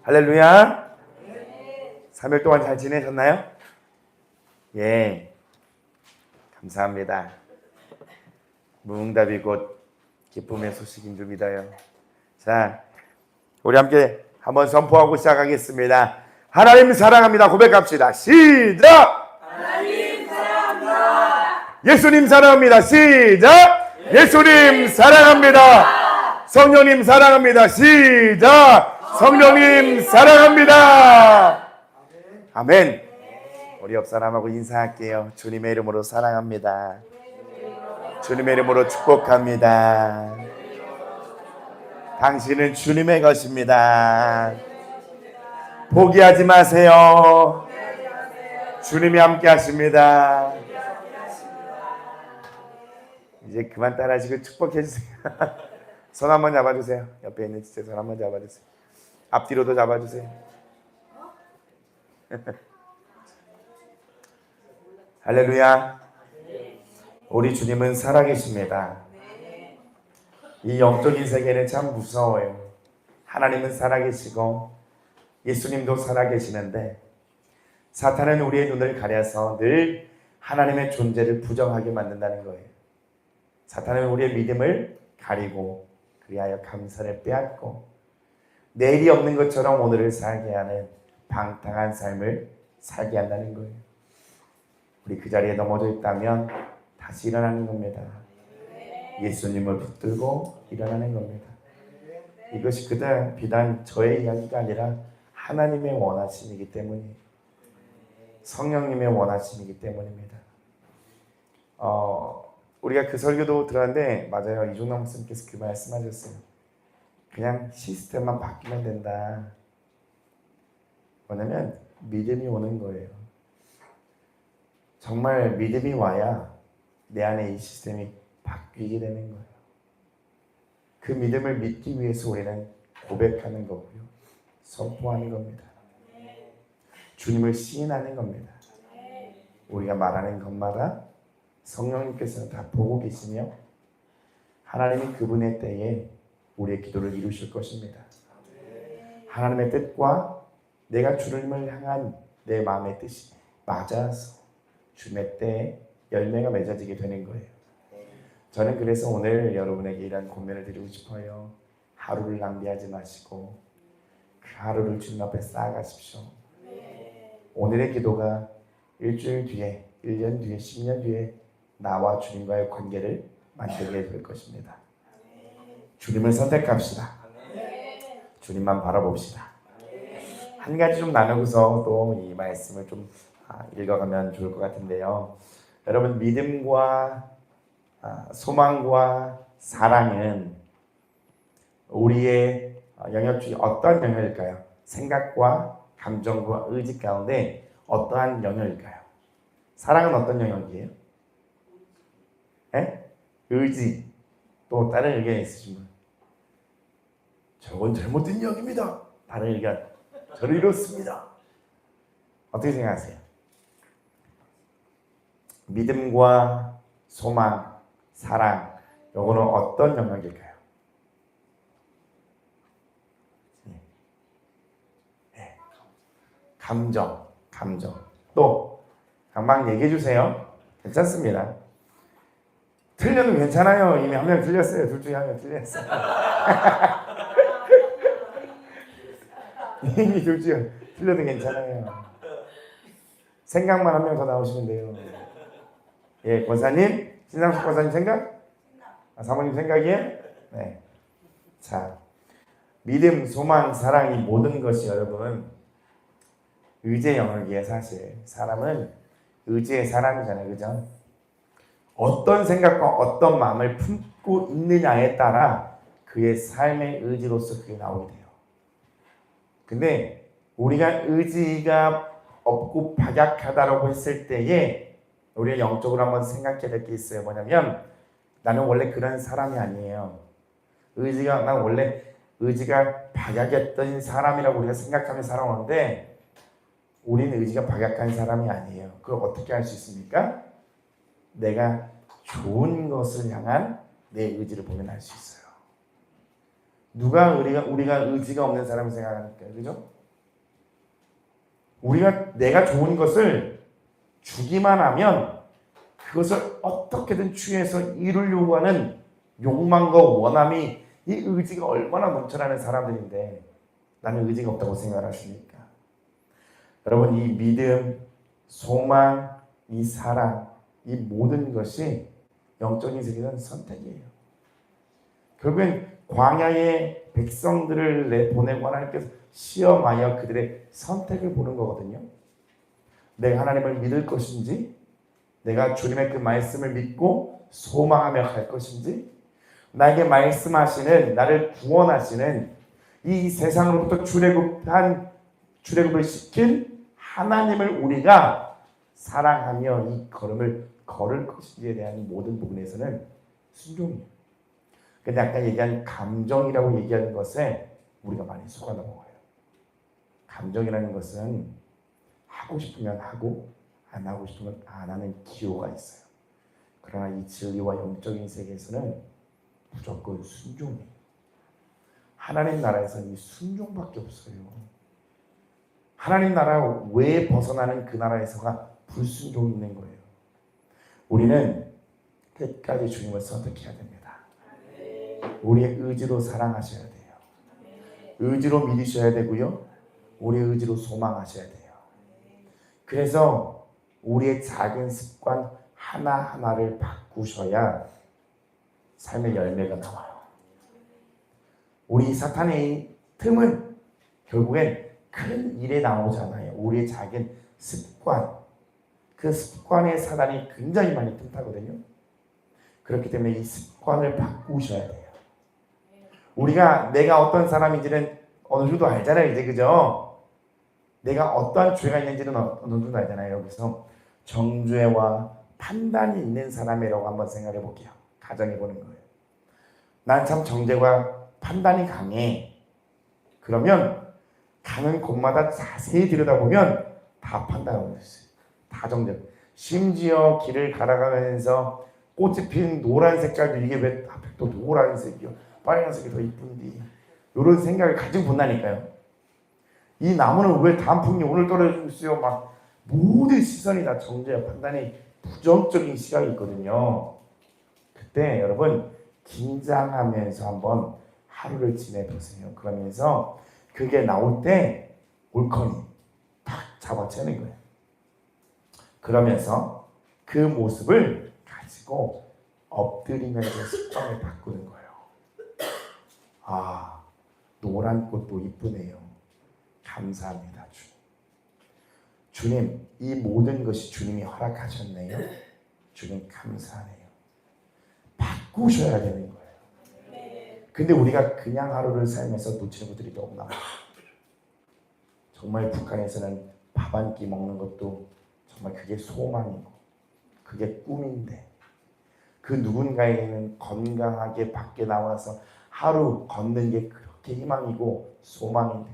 할렐루야. 3일 동안 잘 지내셨나요? 예, 감사합니다. 무응답이 곧 기쁨의 소식인 줄 믿어요. 자, 우리 함께 한번 선포하고 시작하겠습니다. 하나님 사랑합니다. 고백합시다. 시작! 하나님 사랑합니다. 예수님 사랑합니다. 시작! 예수님 사랑합니다. 성령님 사랑합니다. 시작! 성령님 사랑합니다. 아멘. 우리 옆 사람하고 인사할게요. 주님의 이름으로 사랑합니다. 주님의 이름으로 축복합니다. 당신은 주님의 것입니다. 포기하지 마세요. 주님이 함께 하십니다. 이제 그만 따라하시고 축복해 주세요. 손 한번 잡아주세요. 옆에 있는 지체 손 한번 잡아주세요. 앞뒤로도 잡아주세요. 할렐루야. 우리 주님은 살아계십니다. 이 영적인 세계는 참 무서워요. 하나님은 살아계시고 예수님도 살아계시는데 사탄은 우리의 눈을 가려서 늘 하나님의 존재를 부정하게 만든다는 거예요. 사탄은 우리의 믿음을 가리고 그리하여 감사를 빼앗고 내일이 없는 것처럼 오늘을 살게 하는 방탕한 삶을 살게 한다는 거예요. 우리 그 자리에 넘어져 있다면 다시 일어나는 겁니다. 예수님을 붙들고 일어나는 겁니다. 이것이 그냥 비단 저의 이야기가 아니라 하나님의 원하심이기 때문이에요. 성령님의 원하심이기 때문입니다. 우리가 그 설교도 들었는데 맞아요. 이종남 목사님께서 그 말씀하셨어요. 그냥 시스템만 바뀌면 된다. 뭐냐면 믿음이 오는 거예요. 정말 믿음이 와야 내 안에 이 시스템이 바뀌게 되는 거예요. 그 믿음을 믿기 위해서 우리는 고백하는 거고요. 선포하는 겁니다. 주님을 시인하는 겁니다. 우리가 말하는 것마다 성령님께서는 다 보고 계시며 하나님이 그분의 때에 우리의 기도를 이루실 것입니다. 하나님의 뜻과 내가 주님을 향한 내 마음의 뜻이 맞아서 주님의 때에 열매가 맺어지게 되는 거예요. 저는 그래서 오늘 여러분에게 이런 권면을 드리고 싶어요. 하루를 낭비하지 마시고 그 하루를 주님 앞에 쌓아가십시오. 오늘의 기도가 일주일 뒤에, 1년 뒤에, 10년 뒤에 나와 주님과의 관계를 만들게 될 것입니다. 주님을 선택합시다. 주님만 바라봅시다. 한 가지 좀 나누고서 또 이 말씀을 좀 읽어가면 좋을 것 같은데요. 여러분, 믿음과 소망과 사랑은 우리의 영역 중에 어떠한 영역일까요? 생각과 감정과 의지 가운데 어떠한 영역일까요? 사랑은 어떤 영역이에요? 에? 의지. 또 다른 의견이 있으신 분? 저건 잘못된 이야기입니다. 다른 의견. 저는 이렇습니다. 어떻게 생각하세요? 믿음과 소망, 사랑, 요거는 어떤 영역일까요? 네. 감정. 또 금방 얘기해 주세요. 괜찮습니다. 틀려도 괜찮아요. 이미 한 명 틀렸어요. 둘 중에 한 명 틀렸어요. 이미 둘 중에 틀려도 괜찮아요. 생각만 한 명 더 나오시면 돼요. 예, 권사님, 신상숙 권사님 생각? 사모님 생각이에요? 네. 자, 믿음, 소망, 사랑 이 모든 것이 여러분 의지의 영역이에요. 사실 사람은 의지의 사람이잖아요, 그죠? 어떤 생각과 어떤 마음을 품고 있느냐에 따라 그의 삶의 의지로서 그게 나오게 돼요. 근데 우리가 의지가 없고 박약하다라고 했을 때에 우리가 영적으로 한번 생각해야 될 게 있어요. 뭐냐면 나는 원래 그런 사람이 아니에요. 난 원래 의지가 박약했던 사람이라고 우리가 생각하며 살아오는데 우리는 의지가 박약한 사람이 아니에요. 그걸 어떻게 할 수 있습니까? 내가 좋은 것을 향한 내 의지를 보면 알 수 있어요. 누가 우리가 의지가 없는 사람을 생각할까요? 그죠? 내가 좋은 것을 주기만 하면 그것을 어떻게든 취해서 이루려고 하는 욕망과 원함이 이 의지가 얼마나 넘쳐나는 사람들인데 나는 의지가 없다고 생각하십니까? 여러분, 이 믿음, 소망, 이 사랑, 이 모든 것이 영적인 세계는 선택이에요. 결국엔 광야의 백성들을 내보내고 하나님께서 시험하여 그들의 선택을 보는 거거든요. 내가 하나님을 믿을 것인지, 내가 주님의 그 말씀을 믿고 소망하며 갈 것인지, 나에게 말씀하시는, 나를 구원하시는 이 세상으로부터 출애굽을 시킨 하나님을 우리가 사랑하며 이 걸음을 걸을 것인지에 대한 모든 부분에서는 순종이에요. 근데 아까 얘기한 감정이라고 얘기하는 것에 우리가 많이 속아 넘어가요. 감정이라는 것은 하고 싶으면 하고 안 하고 싶으면 안 하는 기호가 있어요. 그러나 이 진리와 영적인 세계에서는 무조건 순종이에요. 하나님 나라에서는 이 순종밖에 없어요. 하나님 나라 외에 벗어나는 그 나라에서가 불순종이 있는 거예요. 우리는 끝까지 주님을 선택해야 됩니다. 우리의 의지로 사랑하셔야 돼요. 의지로 믿으셔야 되고요. 우리의 의지로 소망하셔야 돼요. 그래서 우리의 작은 습관 하나하나를 바꾸셔야 삶의 열매가 나와요. 우리 사탄의 틈은 결국엔 큰 일에 나오잖아요. 우리의 작은 습관, 그 습관에 사단이 굉장히 많이 틈타거든요. 그렇기 때문에 이 습관을 바꾸셔야 돼요. 내가 어떤 사람인지는 어느 정도 알잖아요, 이제, 그죠? 내가 어떠한 죄가 있는지는 어느 정도 알잖아요. 여기서 정죄와 판단이 있는 사람이라고 한번 생각해 볼게요. 가정해 보는 거예요. 난 참 정죄와 판단이 강해. 그러면 가는 곳마다 자세히 들여다보면 다 판단하고 있어요. 다 정죄. 심지어 길을 가다가면서 꽃이 핀 노란 색깔도 이게 왜 하필 또 노란색이요? 빨간색이 더 이쁜디. 이런 생각을 가지고 본다니까요. 이 나무는 왜 단풍이 오늘 떨어지고 있어요? 막 모든 시선이 다 정죄와 판단이 부정적인 시각이 있거든요. 그때 여러분 긴장하면서 한번 하루를 지내보세요. 그러면서 그게 나올 때 올커니 탁 잡아채는 거예요. 그러면서 그 모습을 가지고 엎드리면서 습관을 바꾸는 거예요. 아, 노란 꽃도 이쁘네요. 감사합니다, 주님. 주님, 이 모든 것이 주님이 허락하셨네요. 주님 감사하네요. 바꾸셔야 되는 거예요. 근데 우리가 그냥 하루를 살면서 놓치는 것들이 너무 많아요. 정말 북한에서는 밥 한 끼 먹는 것도 정말 그게 소망이고 그게 꿈인데 그 누군가에게는 건강하게 밖에 나와서 하루 걷는 게 그렇게 희망이고 소망인데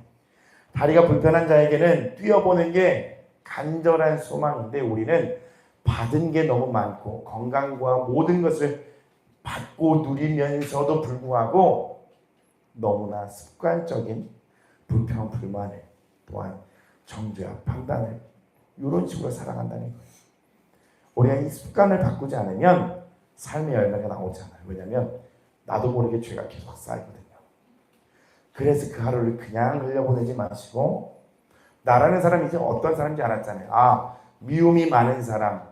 다리가 불편한 자에게는 뛰어보는 게 간절한 소망인데 우리는 받은 게 너무 많고 건강과 모든 것을 받고 누리면서도 불구하고 너무나 습관적인 불평, 불만을 또한 정죄와 판단을 이런 식으로 살아간다는 거예요. 우리가 이 습관을 바꾸지 않으면 삶의 열매가 나오지 않아요. 왜냐하면 나도 모르게 죄가 계속 쌓이거든요. 그래서 그 하루를 그냥 흘려보내지 마시고 나라는 사람이 이제 어떤 사람인지 알았잖아요. 아, 미움이 많은 사람,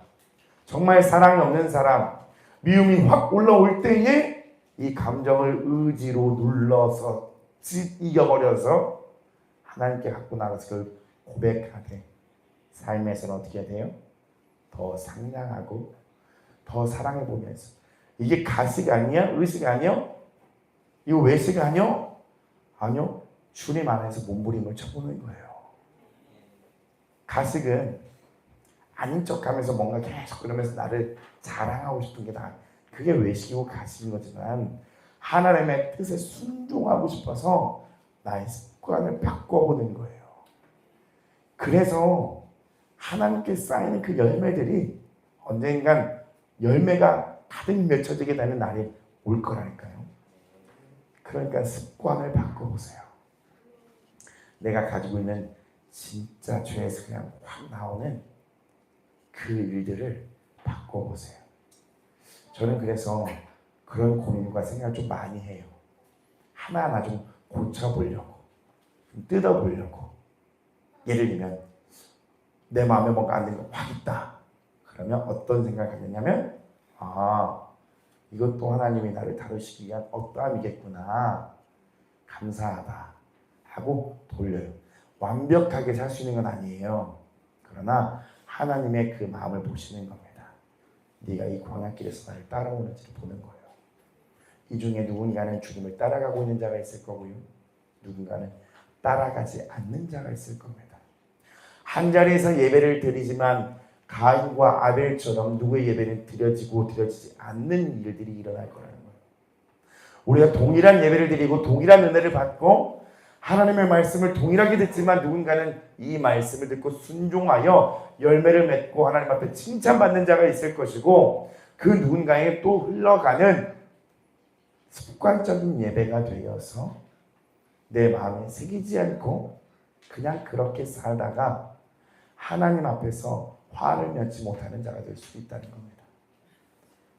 정말 사랑이 없는 사람, 미움이 확 올라올 때에 이 감정을 의지로 눌러서 이겨버려서 하나님께 갖고 나가서 그걸 고백하되 삶에서는 어떻게 해야 돼요? 더 상냥하고 더 사랑해보면서 이게 가식 아니야? 의식 아니야? 이거 외식 아니야? 아니요. 주님 안에서 몸부림을 쳐보는 거예요. 가식은 아닌 척하면서 뭔가 계속 그러면서 나를 자랑하고 싶은 게 다 그게 외식이고 가식인 거지만 하나님의 뜻에 순종하고 싶어서 나의 습관을 바꿔보는 거예요. 그래서 하나님께 쌓이는 그 열매들이 언젠간 열매가 가득 맺혀지게 되는 날이 올 거라니까요. 그러니까 습관을 바꿔보세요. 내가 가지고 있는 진짜 죄에서 그냥 확 나오는 그 일들을 바꿔보세요. 저는 그래서 그런 고민과 생각을 좀 많이 해요. 하나하나 좀 고쳐보려고, 좀 뜯어보려고. 예를 들면 내 마음에 뭔가 안 되는 거 확 있다. 그러면 어떤 생각을 갖느냐면 이것도 하나님이 나를 다루시기 위한 어떠함이겠구나. 감사하다 하고 돌려요. 완벽하게 살 수 있는 건 아니에요. 그러나 하나님의 그 마음을 보시는 겁니다. 네가 이 광야길에서 나를 따라오는지를 보는 거예요. 이 중에 누군가는 주님을 따라가고 있는 자가 있을 거고요. 누군가는 따라가지 않는 자가 있을 겁니다. 한 자리에서 예배를 드리지만 가인과 아벨처럼 누구의 예배는 드려지고 드려지지 않는 일들이 일어날 거라는 거예요. 우리가 동일한 예배를 드리고 동일한 은혜를 받고 하나님의 말씀을 동일하게 듣지만 누군가는 이 말씀을 듣고 순종하여 열매를 맺고 하나님 앞에 칭찬받는 자가 있을 것이고 그 누군가에게 또 흘러가는 습관적인 예배가 되어서 내 마음에 새기지 않고 그냥 그렇게 살다가 하나님 앞에서 화를 내지 못하는 자가 될 수 있다는 겁니다.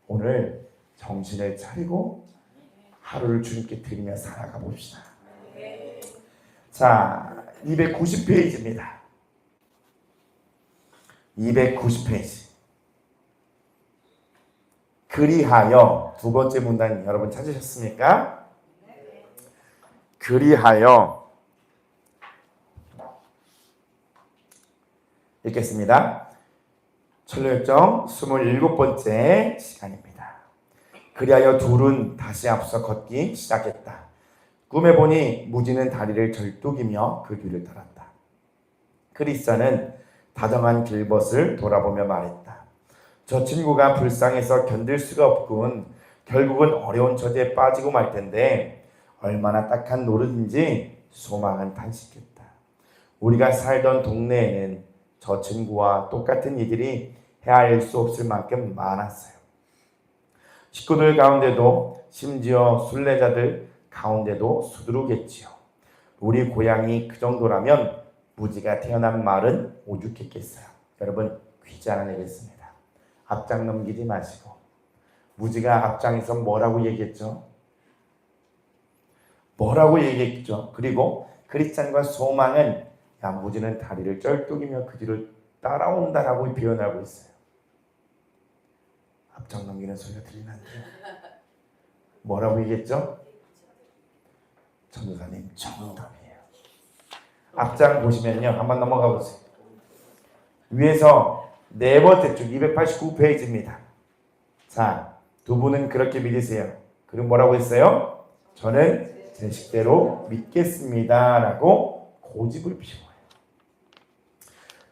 오늘 정신을 차리고 하루를 주님께 드리며 살아가 봅시다. 자, 290페이지입니다. 290페이지. 그리하여 두 번째 문단 여러분 찾으셨습니까? 그리하여 읽겠습니다. 철로역정 27번째 시간입니다. 그리하여 둘은 다시 앞서 걷기 시작했다. 꿈에 보니 무지는 다리를 절뚝이며 그 뒤를 따랐다. 크리스찬은 다정한 길벗을 돌아보며 말했다. 저 친구가 불쌍해서 견딜 수가 없군. 결국은 어려운 처지에 빠지고 말 텐데 얼마나 딱한 노릇인지 소망은 탄식했다. 우리가 살던 동네에는 저 친구와 똑같은 이들이 헤아릴 수 없을 만큼 많았어요. 식구들 가운데도 심지어 순례자들 가운데도 수두룩했지요. 우리 고향이 그 정도라면 무지가 태어난 말은 오죽했겠어요. 여러분 퀴즈 하나 내겠습니다. 앞장 넘기지 마시고 무지가 앞장에서 뭐라고 얘기했죠? 뭐라고 얘기했죠? 그리고 크리스찬과 소망은 야 무지는 다리를 쩔뚝이며 그 뒤를 따라온다라고 표현하고 있어요. 앞장 넘기는 소리가 들리는데요. 뭐라고 얘기했죠? 전도사님 정답이에요. 앞장 보시면요. 한번 넘어가 보세요. 위에서 네 번째 줄 289페이지입니다. 자, 두 분은 그렇게 믿으세요. 그럼 뭐라고 했어요? 저는 제 식대로 믿겠습니다. 라고 고집을 피워요.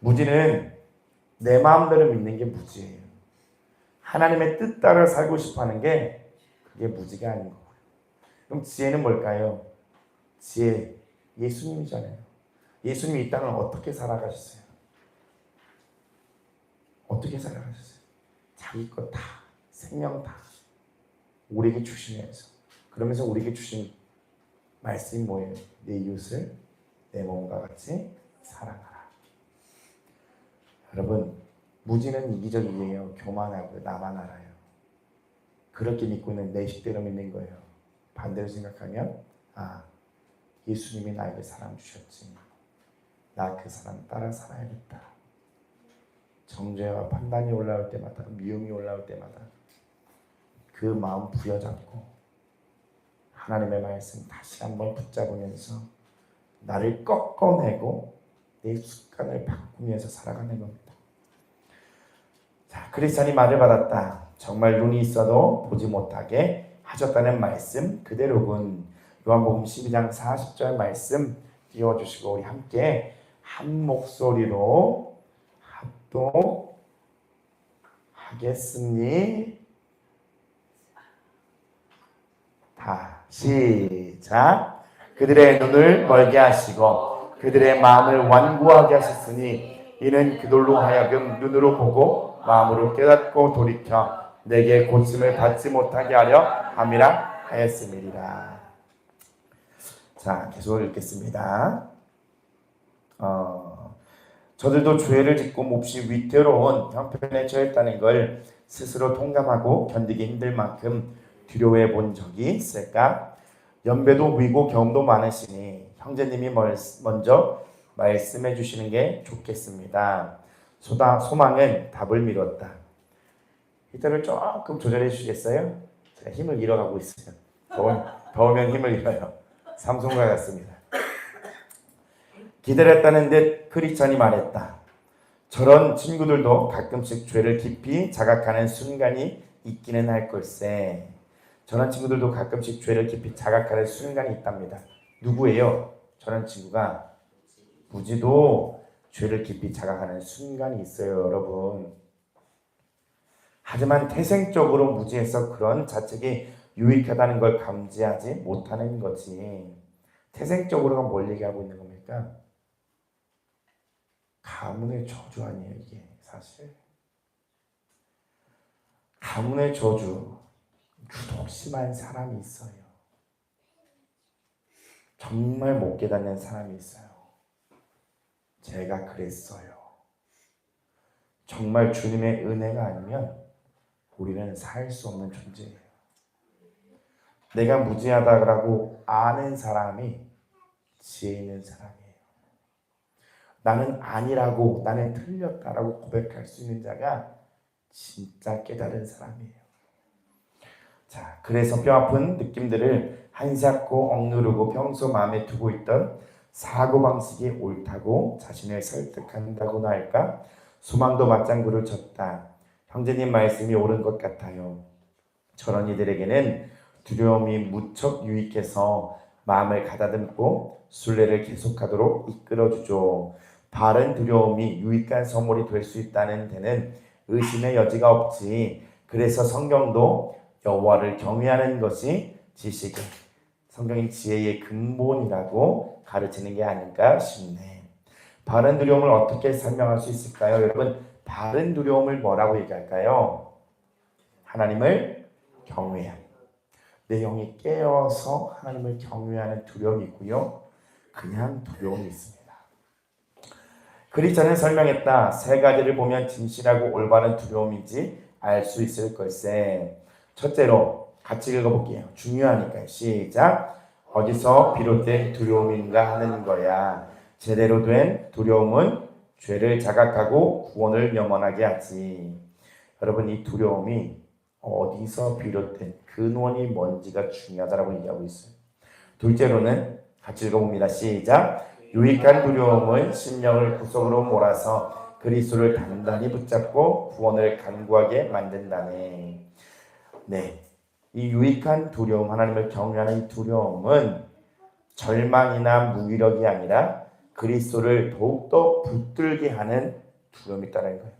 무지는 내 마음대로 믿는 게 무지예요. 하나님의 뜻 따라 살고 싶어하는 게 그게 무지가 아닌 거고요. 그럼 지혜는 뭘까요? 지혜, 예수님이잖아요. 예수님이 이 땅을 어떻게 살아가셨어요? 어떻게 살아가셨어요? 자기 것 다, 생명 다 우리에게 주시면서 그러면서 우리에게 주신 말씀이 뭐예요? 내 이웃을 내 몸과 같이 사랑하라. 여러분 무지는 이기적이에요. 교만하고 나만 알아요. 그렇게 믿고 있는 내 식대로 믿는 거예요. 반대로 생각하면 예수님이 나에게 사랑 주셨지. 나 그 사람 따라 살아야겠다. 정죄와 판단이 올라올 때마다 미움이 올라올 때마다 그 마음 부여잡고 하나님의 말씀 다시 한번 붙잡으면서 나를 꺾어내고 내 습관을 바꾸면서 살아가는 겁니다. 자, 크리스찬이 말을 받았다. 정말 눈이 있어도 보지 못하게 하셨다는 말씀 그대로군. 요한복음 12장 40절 말씀 띄워주시고 우리 함께 한 목소리로 합독하겠습니다. 시작. 그들의 눈을 멀게 하시고 그들의 마음을 완고하게 하셨으니 이는 그들로 하여금 눈으로 보고 마음으로 깨닫고 돌이켜 내게 고침을 받지 못하게 하려 함이라 하였음이니라. 자, 계속 읽겠습니다. 저들도 죄를 짓고 몹시 위태로운 형편에 처했다는 걸 스스로 통감하고 견디기 힘들 만큼 두려워해 본 적이 있을까? 연배도 위고 경험도 많으시니 형제님이 먼저 말씀해 주시는 게 좋겠습니다. 소망은 답을 미뤘다. 히터를 조금 조절해 주시겠어요? 제가 힘을 잃어가고 있어요. 더우면 힘을 잃어요. 삼성과 같습니다. 기다렸다는 듯 크리스찬이 말했다. 저런 친구들도 가끔씩 죄를 깊이 자각하는 순간이 있기는 할 걸세. 저런 친구들도 가끔씩 죄를 깊이 자각하는 순간이 있답니다. 누구예요? 저런 친구가 무지도 죄를 깊이 자각하는 순간이 있어요, 여러분. 하지만 태생적으로 무지해서 그런 자책이 유익하다는 걸 감지하지 못하는 거지. 태생적으로가 뭘 얘기하고 있는 겁니까? 가문의 저주 아니에요, 이게 사실. 가문의 저주. 유독 심한 사람이 있어요. 정말 못 깨닫는 사람이 있어요. 제가 그랬어요. 정말 주님의 은혜가 아니면 우리는 살 수 없는 존재예요. 내가 무지하다고 아는 사람이 지혜 있는 사람이에요. 나는 아니라고, 나는 틀렸다라고 고백할 수 있는 자가 진짜 깨달은 사람이에요. 자, 그래서 뼈아픈 느낌들을 한사코 억누르고 평소 마음에 두고 있던 사고방식이 옳다고 자신을 설득한다고나 할까? 소망도 맞장구를 쳤다. 형제님 말씀이 옳은 것 같아요. 저런 이들에게는 두려움이 무척 유익해서 마음을 가다듬고 순례를 계속하도록 이끌어주죠. 바른 두려움이 유익한 선물이 될 수 있다는 데는 의심의 여지가 없지. 그래서 성경도 여호와를 경외하는 것이 지식의, 성경이 지혜의 근본이라고 가르치는 게 아닐까 싶네. 바른 두려움을 어떻게 설명할 수 있을까요? 여러분, 바른 두려움을 뭐라고 얘기할까요? 하나님을 경외함. 내 영이 깨어서 하나님을 경외하는 두려움이 있고요. 그냥 두려움이 있습니다. 크리스천은 설명했다. 세 가지를 보면 진실하고 올바른 두려움인지 알 수 있을 걸세. 첫째로 같이 읽어볼게요. 중요하니까 시작. 어디서 비롯된 두려움인가 하는 거야. 제대로 된 두려움은 죄를 자각하고 구원을 영원하게 하지. 여러분, 이 두려움이 어디서 비롯된 근원이 뭔지가 중요하다고 얘기하고 있어요. 둘째로는 같이 읽어봅니다. 시작. 유익한 두려움은 심령을 구석으로 몰아서 그리스도를 단단히 붙잡고 구원을 간구하게 만든다네. 네, 이 유익한 두려움, 하나님을 경외하는 이 두려움은 절망이나 무기력이 아니라 그리스도를 더욱더 붙들게 하는 두려움이 있다는 거예요.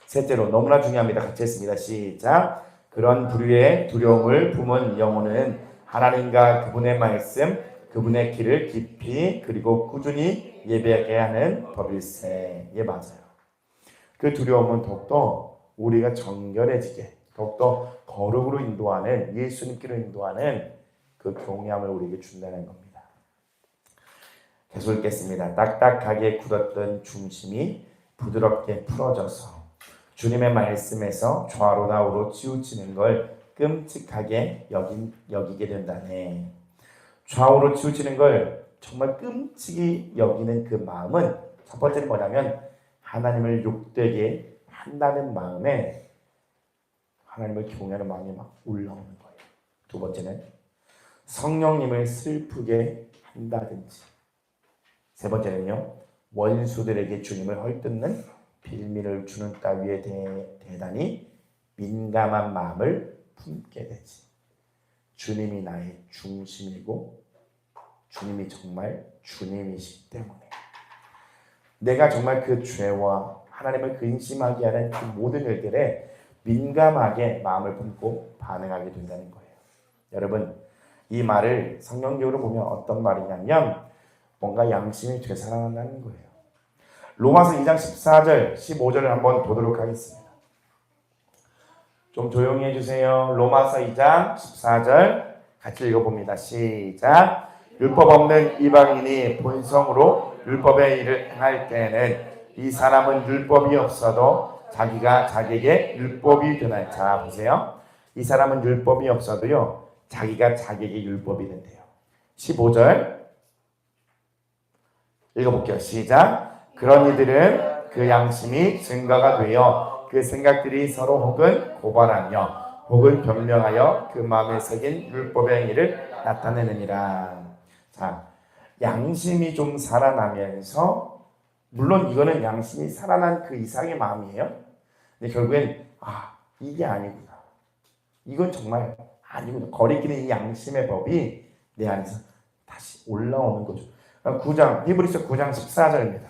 셋째로 너무나 중요합니다. 같이 했습니다. 시작. 그런 부류의 두려움을 품은 영혼은 하나님과 그분의 말씀, 그분의 길을 깊이 그리고 꾸준히 예배하게 하는 법일세. 예, 맞아요. 그 두려움은 더욱더 우리가 정결해지게, 더욱더 거룩으로 인도하는, 예수님께로 인도하는 그 경외함을 우리에게 준다는 겁니다. 계속 읽겠습니다. 딱딱하게 굳었던 중심이 부드럽게 풀어져서 주님의 말씀에서 좌로나 우로 치우치는 걸 끔찍하게 여기게 된다네. 좌우로 치우치는 걸 정말 끔찍이 여기는 그 마음은 첫 번째는 뭐냐면 하나님을 욕되게 한다는 마음에 하나님을 경외하는 마음이 막 올라오는 거예요. 두 번째는 성령님을 슬프게 한다든지. 세 번째는요, 원수들에게 주님을 헐뜯는 빌미를 주는 따위에 대단히 민감한 마음을 품게 되지. 주님이 나의 중심이고 주님이 정말 주님이시기 때문에 내가 정말 그 죄와 하나님을 근심하게 하는 그 모든 일들에 민감하게 마음을 품고 반응하게 된다는 거예요. 여러분, 이 말을 성경적으로 보면 어떤 말이냐면 뭔가 양심이 되살아난다는 거예요. 로마서 2장 14절, 15절을 한번 보도록 하겠습니다. 좀 조용히 해주세요. 로마서 2장 14절 같이 읽어봅니다. 시작. 율법 없는 이방인이 본성으로 율법의 일을 행할 때에는 이 사람은 율법이 없어도 자기가 자기에게 율법이 되나요? 자, 보세요. 이 사람은 율법이 없어도요, 자기가 자기에게 율법이 된대요. 15절 읽어볼게요. 시작. 그런 이들은 그 양심이 증거가 되어 그 생각들이 서로 혹은 고발하며 혹은 변명하여 그 마음에 새긴 율법의 행위를 나타내느니라. 자, 양심이 좀 살아나면서, 물론 이거는 양심이 살아난 그 이상의 마음이에요. 근데 결국엔 이게 아니구나. 이건 정말 아니구나. 거리끼는 이 양심의 법이 내 안에서 다시 올라오는 거죠. 9장 히브리서 9장 14절입니다.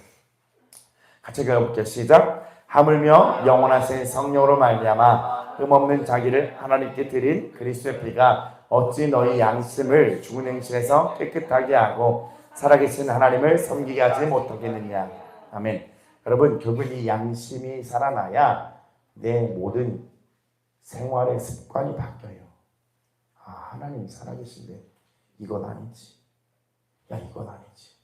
같이 읽어볼게요. 시작. 하물며 영원하신 성령으로 말미암아 흠없는 자기를 하나님께 드린 그리스도의 피가 어찌 너희 양심을 죽은 행실에서 깨끗하게 하고 살아계신 하나님을 섬기게 하지 못하겠느냐. 아멘. 여러분, 결국 이 양심이 살아나야 내 모든 생활의 습관이 바뀌어요. 하나님 살아계신데 이건 아니지. 이건 아니지.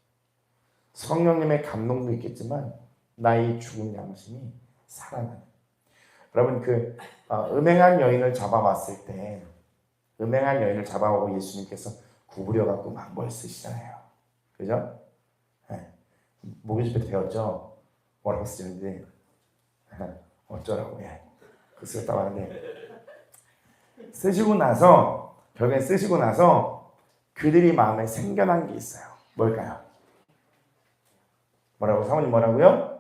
성령님의 감동도 있겠지만 나의 죽은 양심이 살아나는. 여러분, 음행한 여인을 잡아왔을 때, 음행한 여인을 잡아오고 예수님께서 구부려 갖고 막 뭘 쓰시잖아요. 그죠? 네. 목요집에 배웠죠. 뭐라고 쓰는데 어쩌라고 그 쓰였다고 하는데, 쓰시고 나서, 결국엔 쓰시고 나서 그들이 마음에 생겨난 게 있어요. 뭘까요? 뭐라고? 사모님 뭐라고요?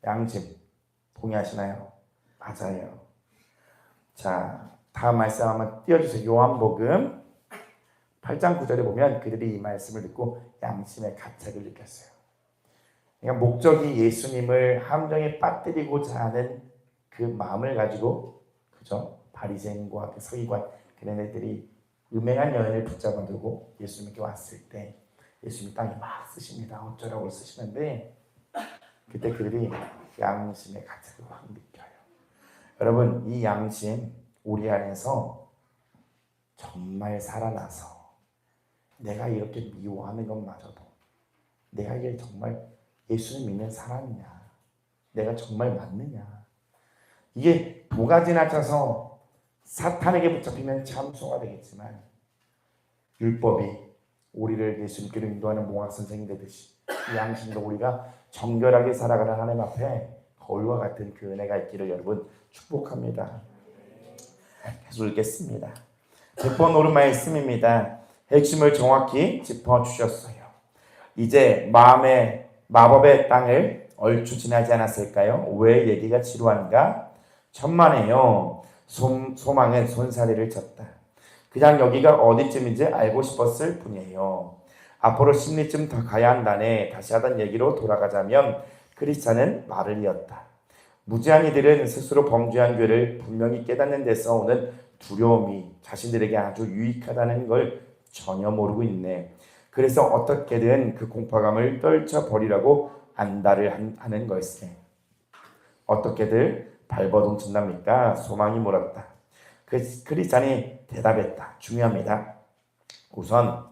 양심. 동의하시나요? 맞아요. 자, 다음 말씀 한번 띄워주세요. 요한복음 8장 9절에 보면 그들이 이 말씀을 듣고 양심의 가책을 느꼈어요. 그러니까 목적이 예수님을 함정에 빠뜨리고자 하는 그 마음을 가지고, 그죠? 바리새인과 그 서기관, 그런 애들이 음행한 여인을 붙잡아 두고 예수님께 왔을 때 예수님이 땅에 막 쓰십니다. 어쩌라고 쓰시는데, 그때 그들이 양심의 가책을 확 느껴요. 여러분, 이 양심 우리 안에서 정말 살아나서 내가 이렇게 미워하는 것마저도 내가 이게 정말 예수님 믿는 사람이냐, 내가 정말 맞느냐, 이게 도가 지나쳐서 사탄에게 붙잡히면 참소가 되겠지만 율법이 우리를 예수님께로 인도하는 몽학 선생이 되듯이 이 양심도 우리가 정결하게 살아가는 하나님 앞에 거울과 같은 그 은혜가 있기를 여러분 축복합니다. 계속 읽겠습니다. 100번 오른 말씀입니다. 핵심을 정확히 짚어주셨어요. 이제 마법의 땅을 얼추 지나지 않았을까요? 왜 얘기가 지루한가? 천만에요. 소망은 손사래를 쳤다. 그냥 여기가 어디쯤인지 알고 싶었을 뿐이에요. 앞으로 10리쯤 더 가야 한다네. 다시 하던 얘기로 돌아가자면 크리스찬은 말을 이었다. 무지한 이들은 스스로 범죄한 죄를 분명히 깨닫는 데서 오는 두려움이 자신들에게 아주 유익하다는 걸 전혀 모르고 있네. 그래서 어떻게든 그 공포감을 떨쳐버리라고 안달을 하는 걸세. 어떻게들 발버둥 친답니까? 소망이 물었다. 크리스찬이 대답했다. 중요합니다. 우선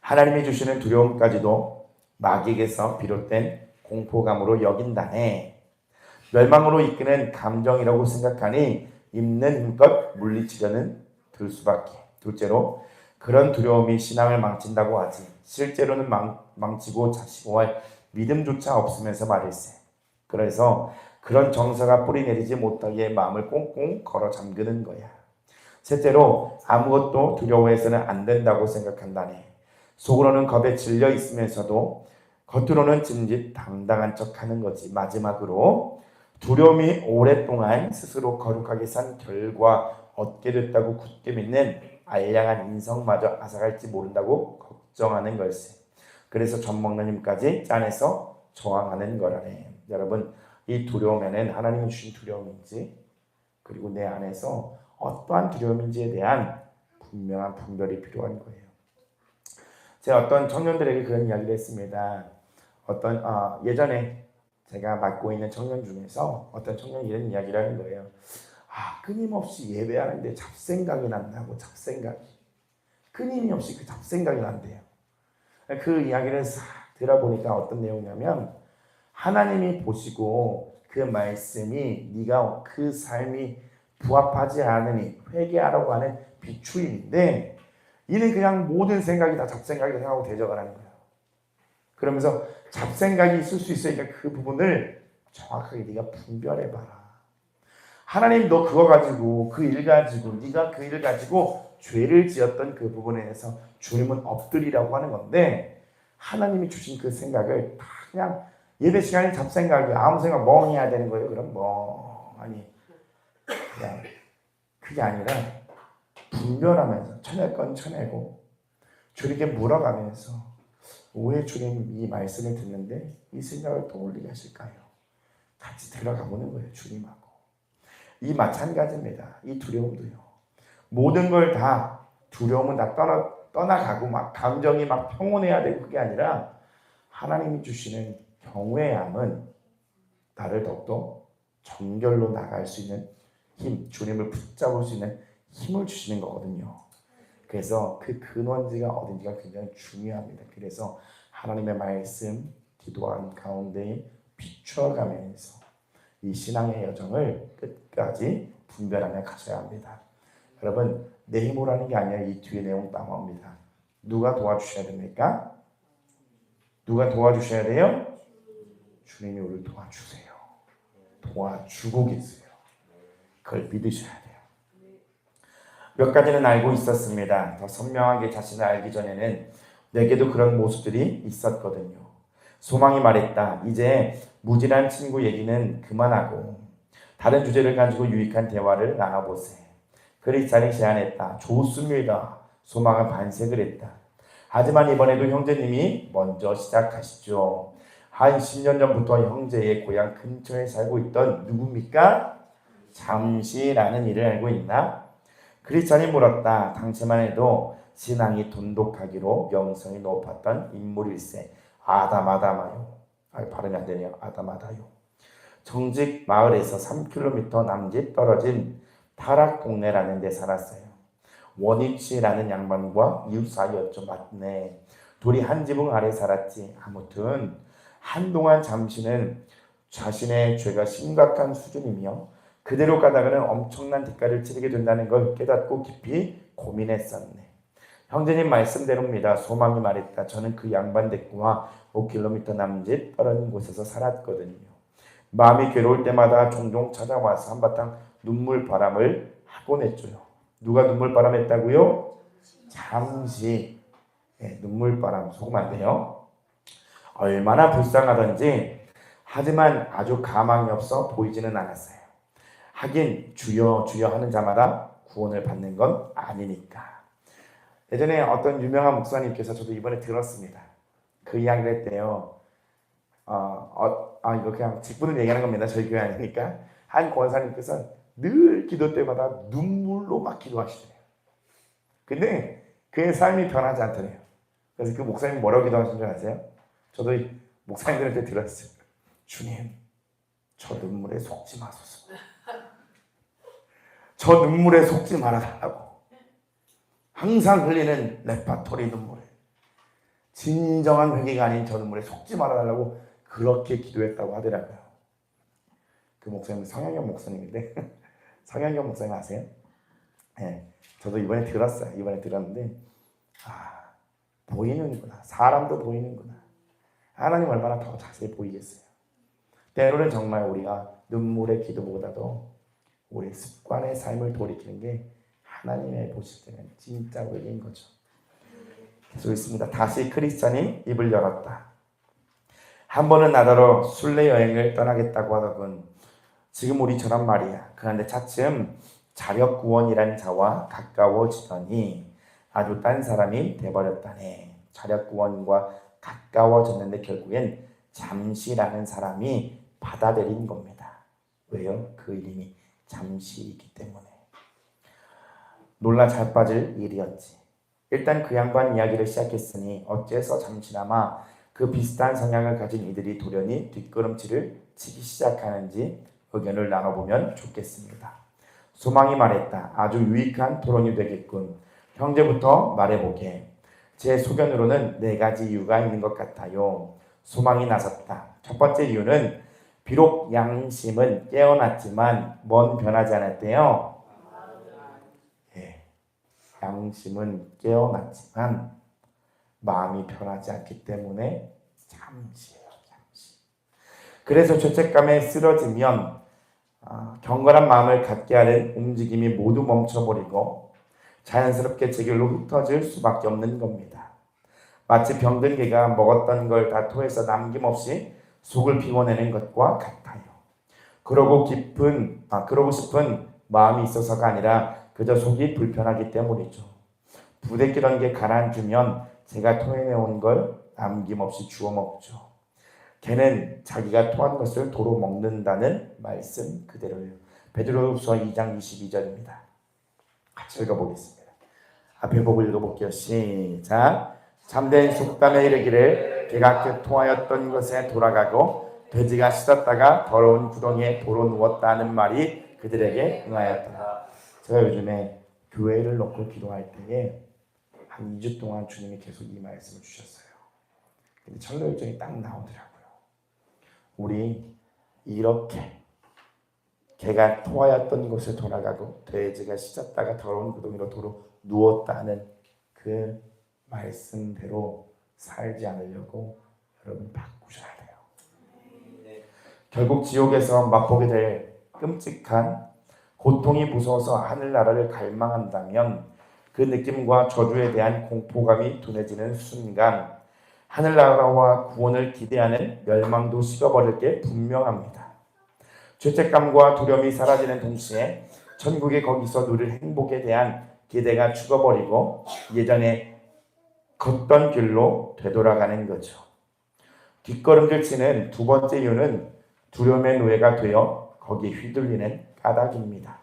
하나님이 주시는 두려움까지도 마귀에게서 비롯된 공포감으로 여긴다네. 멸망으로 이끄는 감정이라고 생각하니 있는 힘껏 물리치려는 들 수밖에. 둘째로 그런 두려움이 신앙을 망친다고 하지. 실제로는 망치고 자시고 할 믿음조차 없으면서 말일세. 그래서 그런 정서가 뿌리 내리지 못하게 마음을 꽁꽁 걸어 잠그는 거야. 셋째로 아무것도 두려워해서는 안 된다고 생각한다네. 속으로는 겁에 질려 있으면서도 겉으로는 짐짓 당당한 척하는 거지. 마지막으로 두려움이 오랫동안 스스로 거룩하게 산 결과 얻게 됐다고 굳게 믿는 알량한 인성마저 앗아갈지 모른다고 걱정하는 걸세. 그래서 젖 먹는 힘까지 짠해서 저항하는 거라네. 여러분, 이 두려움에는 하나님이 주신 두려움인지, 그리고 내 안에서 어떠한 두려움인지에 대한 분명한 분별이 필요한 거예요. 제가 어떤 청년들에게 그런 이야기를 했습니다. 예전에 제가 맡고 있는 청년 중에서 어떤 청년이 이런 이야기를 하는 거예요. 끊임없이 예배하는데 잡생각이 난다고. 잡생각이. 끊임없이 그 잡생각이 난대요. 그 이야기를 싹 들어보니까 어떤 내용이냐면 하나님이 보시고 그 말씀이 네가 그 삶이 부합하지 않으니 회개하라고 하는 비추임인데 이는 그냥 모든 생각이 다 잡생각이라고 생각하고 대적을 하는 거예요. 그러면서 잡생각이 있을 수 있으니까 그 부분을 정확하게 네가 분별해봐라. 하나님 너 그거 가지고 그 일 가지고 네가 그 일 가지고 죄를 지었던 그 부분에 대해서 주님은 엎드리라고 하는 건데 하나님이 주신 그 생각을 다 그냥 예배 시간에 잡생각이 아무 생각 멍 해야 되는 거예요. 그럼 멍하니 그냥 그게 아니라 분별하면서 쳐낼 건 쳐내고 주님께 물어가면서 왜 주님 이 말씀을 듣는데 이 생각을 떠올리게 하실까요? 같이 들어가 보는 거예요. 주님하고. 이 마찬가지입니다. 이 두려움도요. 모든 걸 다 두려움은 다 떠나가고 막 감정이 막 평온해야 되고 그게 아니라 하나님이 주시는 경외함은 나를 더욱더 정결로 나갈 수 있는 힘, 주님을 붙잡을 수 있는 힘을 주시는 거거든요. 그래서 그 근원지가 어딘지가 굉장히 중요합니다. 그래서 하나님의 말씀, 기도하는 가운데 비추어가면서 이 신앙의 여정을 끝까지 분별하며 가셔야 합니다. 여러분, 내 힘으로 하는 게 아니라 이 뒤에 내용 나옵니다. 누가 도와주셔야 됩니까? 누가 도와주셔야 돼요? 주님이 우리를 도와주세요. 도와주고 계세요. 그걸 믿으셔야 돼요. 몇 가지는 알고 있었습니다. 더 선명하게 자신을 알기 전에는 내게도 그런 모습들이 있었거든요. 소망이 말했다. 이제 무질한 친구 얘기는 그만하고 다른 주제를 가지고 유익한 대화를 나눠보세. 크리스찬이 제안했다. 좋습니다. 소망은 반색을 했다. 하지만 이번에도 형제님이 먼저 시작하시죠. 한 10년 전부터 형제의 고향 근처에 살고 있던 누굽니까? 잠시라는 일을 알고 있나? 크리스찬이 물었다. 당시만 해도 신앙이 돈독하기로 명성이 높았던 인물일세. 아다마다마요. 발음이 안 되네요. 아다마다요. 정직 마을에서 3km 남짓 떨어진 타락 동네라는 데 살았어요. 원위치라는 양반과 이웃 사이였죠. 맞네. 둘이 한 지붕 아래 살았지. 아무튼 한동안 잠시는 자신의 죄가 심각한 수준이며 그대로 가다가는 엄청난 대가를 치르게 된다는 걸 깨닫고 깊이 고민했었네. 형제님 말씀대로입니다. 소망이 말했다. 저는 그 양반 댁과 5km 남짓 떨어진 곳에서 살았거든요. 마음이 괴로울 때마다 종종 찾아와서 한바탕 눈물바람을 하곤 했죠. 누가 눈물바람 했다고요? 잠시. 눈물바람 속으면 안 돼요. 얼마나 불쌍하던지 하지만 아주 가망이 없어 보이지는 않았어요. 하긴 주여 주여 하는 자마다 구원을 받는 건 아니니까. 예전에 어떤 유명한 목사님께서 저도 이번에 들었습니다. 그 이야기를 했대요. 이거 그냥 직분을 얘기하는 겁니다. 저희 교회 아니니까. 한 권사님께서 늘 기도 때마다 눈물로 막 기도하시더래요. 근데 그의 삶이 변하지 않더래요. 그래서 그 목사님이 뭐라고 기도하신 줄 아세요? 저도 목사님들한테 들었어요. 주님, 저 눈물에 속지 마소서. 저 눈물에 속지 말아달라고. 항상 흘리는 레파토리 눈물에 진정한 회개가 아닌 저 눈물에 속지 말아달라고 그렇게 기도했다고 하더라고요. 그 목사님은 성향경 목사님인데 성향경 목사님 아세요? 네, 저도 이번에 들었어요. 이번에 들었는데 보이는구나. 사람도 보이는구나. 하나님 얼마나 더 자세히 보이겠어요. 때로는 정말 우리가 눈물의 기도보다도 우리 습관의 삶을 돌이키는 게 하나님의 보실 때는 진짜 외계인 거죠. 계속 있습니다. 다시 크리스찬이 입을 열었다. 한 번은 나더러 순례 여행을 떠나겠다고 하더군. 지금 우리처럼 말이야. 그런데 차츰 자력구원이라는 자와 가까워지더니 아주 딴 사람이 돼버렸다네. 자력구원과 가까워졌는데 결국엔 잠시라는 사람이 받아들인 겁니다. 왜요? 그 이름이 잠시이기 때문에. 놀라 잘 빠질 일이었지. 일단 그 양반 이야기를 시작했으니 어째서 잠시나마 그 비슷한 성향을 가진 이들이 돌연히 뒷걸음질을 치기 시작하는지 의견을 나눠보면 좋겠습니다. 소망이 말했다. 아주 유익한 토론이 되겠군. 형제부터 말해보게. 제 소견으로는 네 가지 이유가 있는 것 같아요. 소망이 나섰다. 첫 번째 이유는 비록 양심은 깨어났지만 뭔 변하지 않았대요. 예, 양심은 깨어났지만 마음이 변하지 않기 때문에 잠시예요. 잠시. 그래서 죄책감에 쓰러지면 경건한 마음을 갖게 하는 움직임이 모두 멈춰버리고 자연스럽게 제 길로 흩어질 수밖에 없는 겁니다. 마치 병든 개가 먹었던 걸 다 토해서 남김없이 속을 비워내는 것과 같아요. 그러고 싶은 마음이 있어서가 아니라 그저 속이 불편하기 때문이죠. 부대끼던 게 가라앉으면 제가 토해내온 걸 남김없이 주워 먹죠. 개는 자기가 토한 것을 도로 먹는다는 말씀 그대로예요. 베드로후서 2장 22절입니다. 같이 읽어보겠습니다. 앞에 보고 읽어볼게요. 시작. 참된 속담에 이르기를 개가 그 토하였던 것에 돌아가고 돼지가 씻었다가 더러운 구덩이에 도로 누웠다는 말이 그들에게 응하였더라. 제가 요즘에 교회를 놓고 기도할 때에 한 2주 동안 주님이 계속 이 말씀을 주셨어요. 근데 철로일정이 딱 나오더라고요. 우리 이렇게 개가 토하였던 곳에 돌아가고 돼지가 씻었다가 더러운 구덩이로 도로 누웠다는 그 말씀대로 살지 않으려고 여러분 바꾸셔야 돼요. 결국 지옥에서 맛보게 될 끔찍한 고통이 무서워서 하늘나라를 갈망한다면 그 느낌과 저주에 대한 공포감이 둔해지는 순간 하늘나라와 구원을 기대하는 멸망도 식어버릴 게 분명합니다. 죄책감과 두려움이 사라지는 동시에 천국에 거기서 누릴 행복에 대한 기대가 죽어버리고 예전에 걷던 길로 되돌아가는 거죠. 뒷걸음질 치는 두 번째 이유는 두려움의 노예가 되어 거기에 휘둘리는 까닭입니다.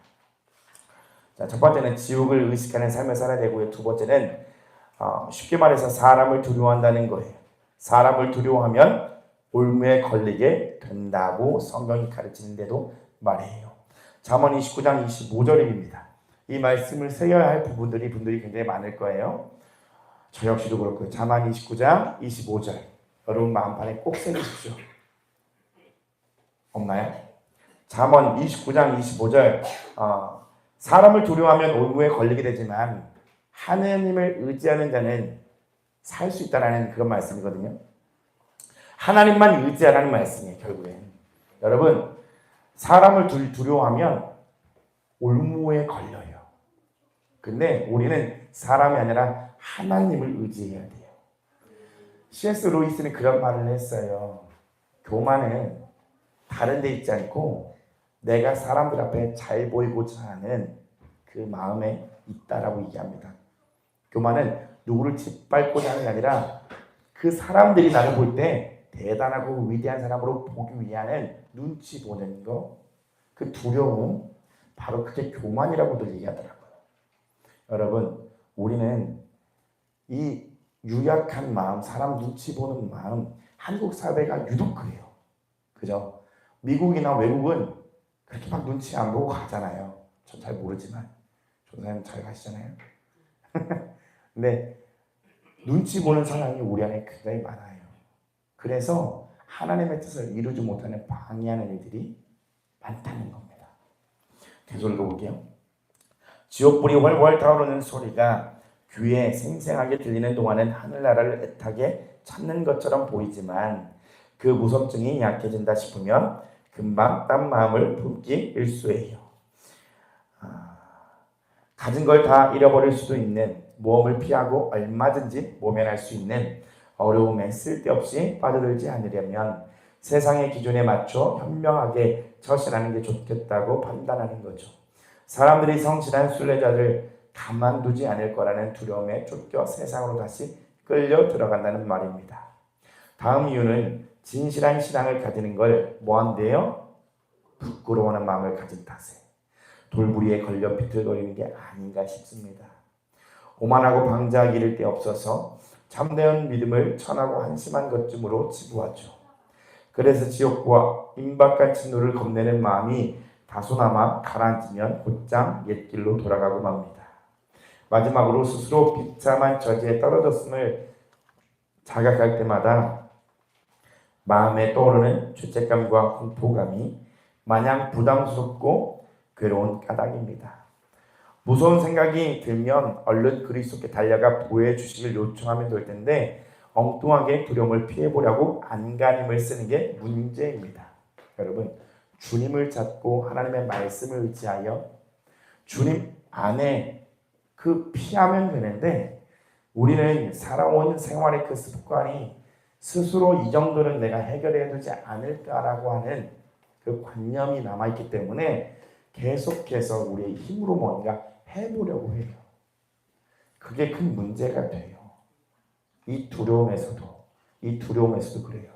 자, 첫 번째는 지옥을 의식하는 삶을 살아야 되고요. 두 번째는 쉽게 말해서 사람을 두려워한다는 거예요. 사람을 두려워하면 올무에 걸리게 된다고 성경이 가르치는데도 말해요. 잠언 29장 25절입니다. 이 말씀을 새겨야 할 분들이 굉장히 많을 거예요. 저 역시도 그렇고요. 잠언 29장 25절 여러분 마음판에 꼭 새기십시오. 없나요? 잠언 29장 25절 사람을 두려워하면 올무에 걸리게 되지만 하나님을 의지하는 자는 살 수 있다라는 그런 말씀이거든요. 하나님만 의지하라는 말씀이에요. 결국엔 여러분 사람을 두려워하면 올무에 걸려요. 근데 우리는 사람이 아니라 하나님을 의지해야 돼요. C.S. 루이스는 그런 말을 했어요. 교만은 다른 데 있지 않고 내가 사람들 앞에 잘 보이고자 하는 그 마음에 있다라고 얘기합니다. 교만은 누구를 짓밟고자 하는 게 아니라 그 사람들이 나를 볼 때 대단하고 위대한 사람으로 보기 위한 눈치 보는 거, 그 두려움, 바로 그게 교만이라고들 얘기하더라고요. 여러분, 우리는 이 유약한 마음, 사람 눈치 보는 마음, 한국 사회가 유독 그래요. 그죠? 미국이나 외국은 그렇게 막 눈치 안 보고 가잖아요. 전 잘 모르지만 조사님 잘 가시잖아요. 근데 눈치 보는 상황이 우리 안에 굉장히 많아요. 그래서 하나님의 뜻을 이루지 못하는 방해하는 일들이 많다는 겁니다. 계속 읽어볼게요. 지옥불이 훨훨 타오르는 소리가 귀에 생생하게 들리는 동안은 하늘나라를 애타게 찾는 것처럼 보이지만 그 무섭증이 약해진다 싶으면 금방 딴 마음을 품기 일쑤예요. 가진 걸 다 잃어버릴 수도 있는, 모험을 피하고 얼마든지 모면할 수 있는 어려움에 쓸데없이 빠져들지 않으려면 세상의 기준에 맞춰 현명하게 처신하는 게 좋겠다고 판단하는 거죠. 사람들이 성실한 순례자를 가만두지 않을 거라는 두려움에 쫓겨 세상으로 다시 끌려 들어간다는 말입니다. 다음 이유는 진실한 신앙을 가지는 걸 뭐한대요? 부끄러워하는 마음을 가진 탓에 돌부리에 걸려 비틀거리는 게 아닌가 싶습니다. 오만하고 방자하기 이를 데 없어서 참된 믿음을 천하고 한심한 것쯤으로 치부하죠. 그래서 지옥과 임박한 진노를 겁내는 마음이 다소나마 가라앉으면 곧장 옛길로 돌아가고 맙니다. 마지막으로 스스로 비참한 처지에 떨어졌음을 자각할 때마다 마음에 떠오르는 죄책감과 공포감이 마냥 부담스럽고 괴로운 까닭입니다. 무서운 생각이 들면 얼른 그리스도께 달려가 보여주시길 요청하면 될 텐데 엉뚱하게 두려움을 피해보려고 안간힘을 쓰는 게 문제입니다. 여러분, 주님을 찾고 하나님의 말씀을 의지하여 주님 안에 피하면 되는데 우리는 살아온 생활의 그 습관이 스스로 이 정도는 내가 해결해야 되지 않을까라고 하는 그 관념이 남아있기 때문에 계속해서 우리의 힘으로 뭔가 해보려고 해요. 그게 큰 문제가 돼요. 이 두려움에서도 그래요.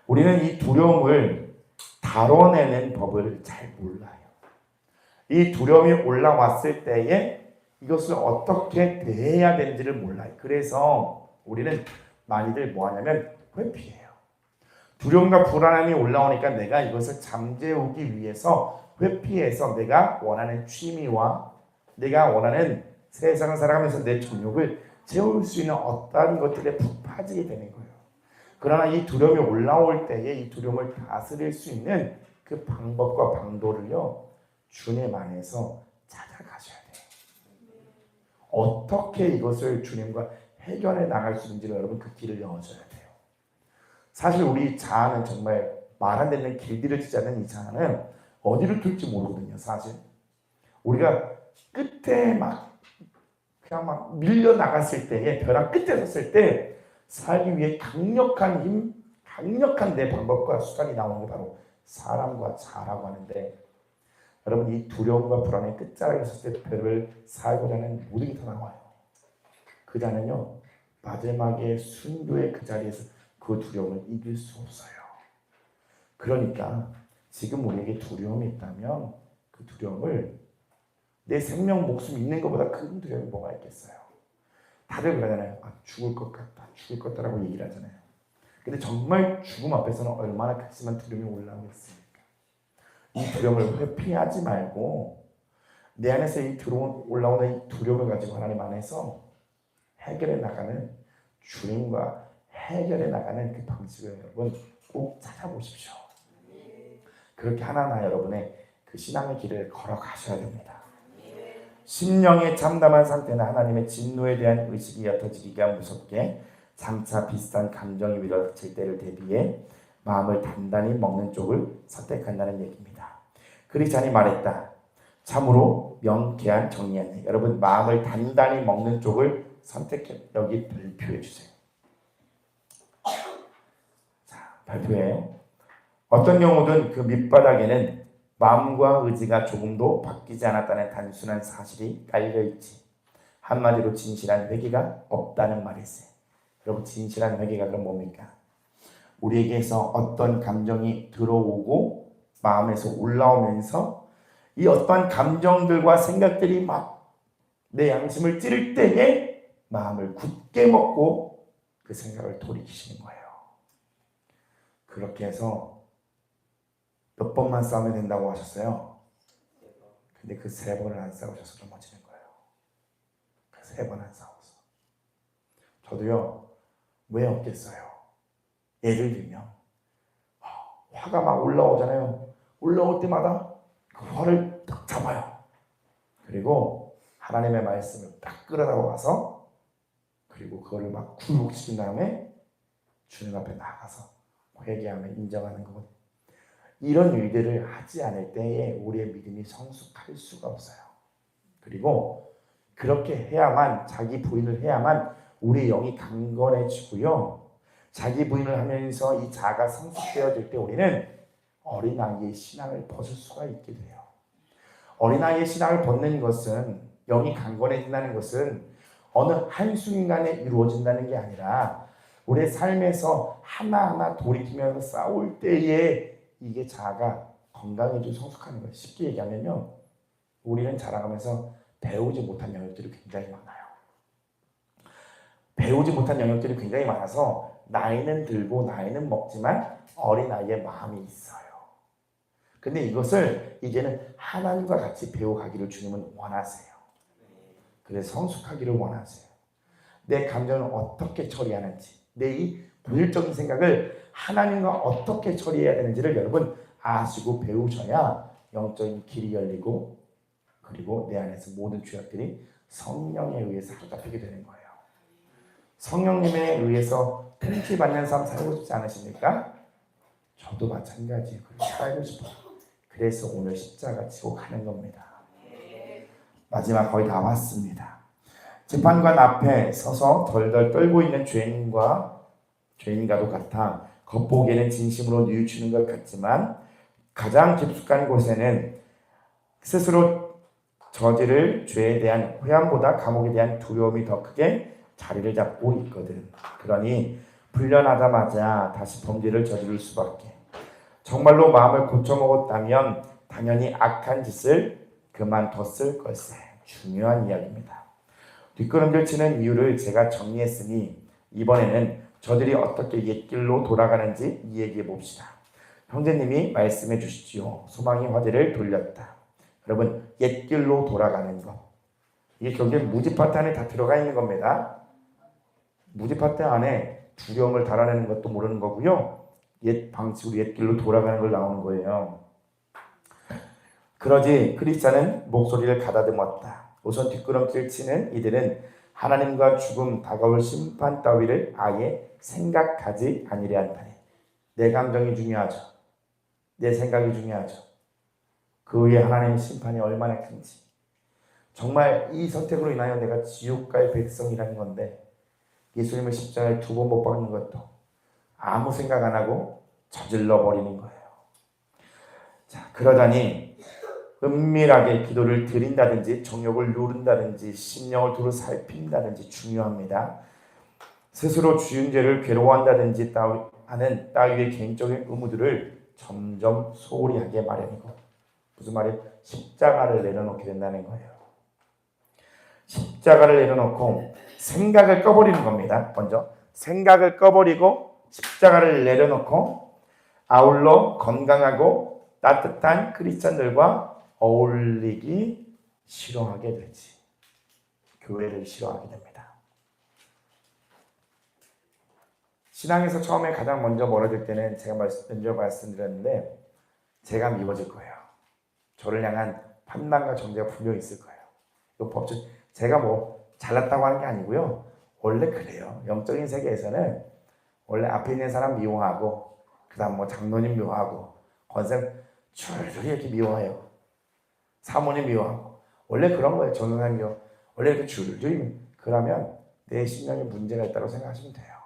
우리는 이 두려움을 다뤄내는 법을 잘 몰라요. 이 두려움이 올라왔을 때에 이것을 어떻게 대해야 되는지를 몰라요. 그래서 우리는 많이들 뭐 하냐면 회피해요. 두려움과 불안함이 올라오니까 내가 이것을 잠재우기 위해서 회피해서 내가 원하는 취미와 내가 원하는 세상을 살아가면서 내 정욕을 채울 수 있는 어떠한 것들에 푹 빠지게 되는 거예요. 그러나 이 두려움이 올라올 때에 이 두려움을 다스릴 수 있는 그 방법과 방도를요, 주님 안에서 찾아가셔야 돼요. 어떻게 이것을 주님과 해결해 나갈 수 있는지를 여러분 그 길을 열어줘야 돼요. 사실 우리 자아는 정말 말 안 되는 길들여지지 않는 이 자아는 어디로 튈지 모르거든요. 사실 우리가 끝에 그냥 막 밀려 나갔을 때에 벼랑 끝에 섰을 때 살기 위해 강력한 힘, 강력한 내 방법과 수단이 나오는 게 바로 사람과 자라고 하는데 여러분 이 두려움과 불안의 끝자락에 섰을 때 별을 살고자 하는 모든 게 다 나와요. 그 자는요 마지막에 순교의 그 자리에서 그 두려움을 이길 수 없어요. 그러니까 지금 우리에게 두려움이 있다면 그 두려움을 내 생명 목숨 있는 것보다 큰 두려움이 뭐가 있겠어요. 다들 그러잖아요. 죽을 것 같다, 죽을 것 같다라고 얘기를 하잖아요. 근데 정말 죽음 앞에서는 얼마나 극심한 두려움이 올라오겠습니까? 이 두려움을 회피하지 말고 내 안에서 올라오는 이 두려움을 가지고 하나님 안에서 해결해 나가는 주님과 해결해 나가는 그 방식을 여러분 꼭 찾아보십시오. 그렇게 하나하나 여러분의 그 신앙의 길을 걸어가셔야 됩니다. 심령의 참담한 상태는 하나님의 진노에 대한 의식이 옅어지기가 무섭게 장차 비슷한 감정이 밀어닥칠 때를 대비해 마음을 단단히 먹는 쪽을 선택한다는 얘기입니다. 크리스찬이 말했다. 참으로 명쾌한 정리였네. 여러분 마음을 단단히 먹는 쪽을 선택해. 여기 발표해 주세요. 자, 발표해요. 어떤 경우든 그 밑바닥에는 마음과 의지가 조금도 바뀌지 않았다는 단순한 사실이 깔려있지. 한마디로 진실한 회개가 없다는 말이세요. 여러분 진실한 회개가 그럼 뭡니까? 우리에게서 어떤 감정이 들어오고 마음에서 올라오면서 이 어떤 감정들과 생각들이 막 내 양심을 찌를 때에 마음을 굳게 먹고 그 생각을 돌이키시는 거예요. 그렇게 해서 몇 번만 싸우면 된다고 하셨어요. 근데 그 3번을 안 싸우셔서 넘어지는 거예요. 그 3번 안 싸워서. 저도요, 왜 없겠어요? 예를 들면 화가 막 올라오잖아요. 올라올 때마다 그 화를 딱 잡아요. 그리고 하나님의 말씀을 딱 끌어다가 와서 그리고 그거를 막 굴복시킨 다음에 주님 앞에 나가서 회개하며 인정하는 거거든요. 이런 일들을 하지 않을 때에 우리의 믿음이 성숙할 수가 없어요. 그리고 그렇게 해야만, 자기 부인을 해야만 우리의 영이 강건해지고요. 자기 부인을 하면서 이 자아가 성숙되어질 때 우리는 어린아이의 신앙을 벗을 수가 있게 돼요. 어린아이의 신앙을 벗는 것은, 영이 강건해진다는 것은 어느 한순간에 이루어진다는 게 아니라 우리의 삶에서 하나하나 돌이키면서 싸울 때에 이게 자아가 건강해지고 성숙하는 거예요. 쉽게 얘기하면요, 우리는 자라가면서 배우지 못한 영역들이 굉장히 많아요. 배우지 못한 영역들이 굉장히 많아서 나이는 들고 나이는 먹지만 어린아이의 마음이 있어요. 근데 이것을 이제는 하나님과 같이 배워가기를 주님은 원하세요. 그래서 성숙하기를 원하세요. 내 감정을 어떻게 처리하는지, 내 이 본질적인 생각을 하나님과 어떻게 처리해야 되는지를 여러분 아시고 배우셔야 영적인 길이 열리고, 그리고 내 안에서 모든 죄악들이 성령에 의해서 사로잡히게 되는 거예요. 성령님에 의해서 통치받는 삶 살고 싶지 않으십니까? 저도 마찬가지예요. 그렇게 살고 싶어요. 그래서 오늘 십자가 지고 가는 겁니다. 마지막 거의 다 왔습니다. 재판관 앞에 서서 덜덜 떨고 있는 죄인과도 같아 겉보기에는 진심으로 뉘우치는 것 같지만 가장 깊숙한 곳에는 스스로 저지를 죄에 대한 회함보다 감옥에 대한 두려움이 더 크게 자리를 잡고 있거든. 그러니 풀려나자마자 다시 범죄를 저지를 수밖에. 정말로 마음을 고쳐먹었다면 당연히 악한 짓을 그만뒀을 걸세. 중요한 이야기입니다. 뒷걸음질 치는 이유를 제가 정리했으니 이번에는 저들이 어떻게 옛길로 돌아가는지 이야기해 봅시다. 형제님이 말씀해 주시지요. 소망의 화제를 돌렸다. 여러분, 옛길로 돌아가는 것, 이게 결국에 무지파트 안에 다 들어가 있는 겁니다. 무지파트 안에 두려움을 달아내는 것도 모르는 거고요. 옛 방식으로 옛길로 돌아가는 걸 나오는 거예요. 그러지 크리스찬은 목소리를 가다듬었다. 우선 뒷걸음질 치는 이들은 하나님과 죽음, 다가올 심판 따위를 아예 생각하지 아니려 한다니. 내 감정이 중요하죠. 내 생각이 중요하죠. 그 위에 하나님의 심판이 얼마나 큰지. 정말 이 선택으로 인하여 내가 지옥 갈 백성이라는 건데, 예수님을 십자가에 2번 못 박는 것도 아무 생각 안 하고 저질러 버리는 거예요. 자, 그러다니 은밀하게 기도를 드린다든지 정욕을 누른다든지 심령을 두루 살핀다든지 중요합니다. 스스로 지은 죄를 괴로워한다든지 하는 따위의 개인적인 의무들을 점점 소홀히 하게 마련이고, 무슨 말이에요? 십자가를 내려놓게 된다는 거예요. 십자가를 내려놓고 생각을 꺼버리는 겁니다. 먼저 생각을 꺼버리고 십자가를 내려놓고 아울러 건강하고 따뜻한 크리스찬들과 어울리기 싫어하게 되지. 교회를 싫어하게 됩니다. 신앙에서 처음에 가장 먼저 멀어질 때는 제가 먼저 말씀드렸는데 제가 미워질 거예요. 저를 향한 판단과 정죄가 분명히 있을 거예요. 이거 법적, 제가 뭐 잘났다고 하는 게 아니고요. 원래 그래요. 영적인 세계에서는 원래 앞에 있는 사람 미워하고, 그 다음 뭐 장로님 미워하고, 권생 줄줄이 이렇게 미워해요. 사모님 미워하고. 원래 그런 거예요. 전능한 미워. 원래 이렇게 줄줄이. 그러면 내 신령에 문제가 있다고 생각하시면 돼요.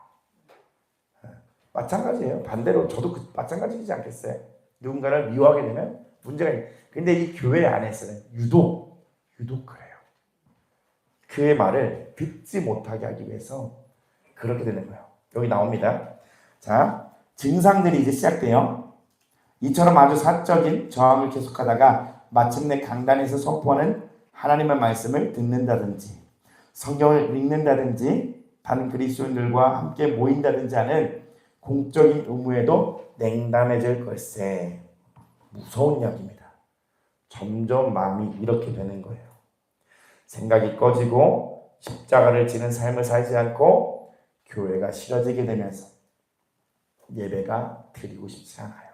마찬가지예요. 반대로 저도 마찬가지이지 않겠어요? 누군가를 미워하게 되면 문제가 있어요. 근데 이 교회 안에서는 유독 그래요. 그의 말을 듣지 못하게 하기 위해서 그렇게 되는 거예요. 여기 나옵니다. 자, 증상들이 이제 시작돼요. 이처럼 아주 사적인 저항을 계속하다가 마침내 강단에서 선포하는 하나님의 말씀을 듣는다든지 성경을 읽는다든지 다른 그리스도인들과 함께 모인다든지 하는 공적인 의무에도 냉담해질 걸세. 무서운 이야기입니다. 점점 마음이 이렇게 되는 거예요. 생각이 꺼지고 십자가를 지는 삶을 살지 않고 교회가 싫어지게 되면서 예배가 드리고 싶지 않아요.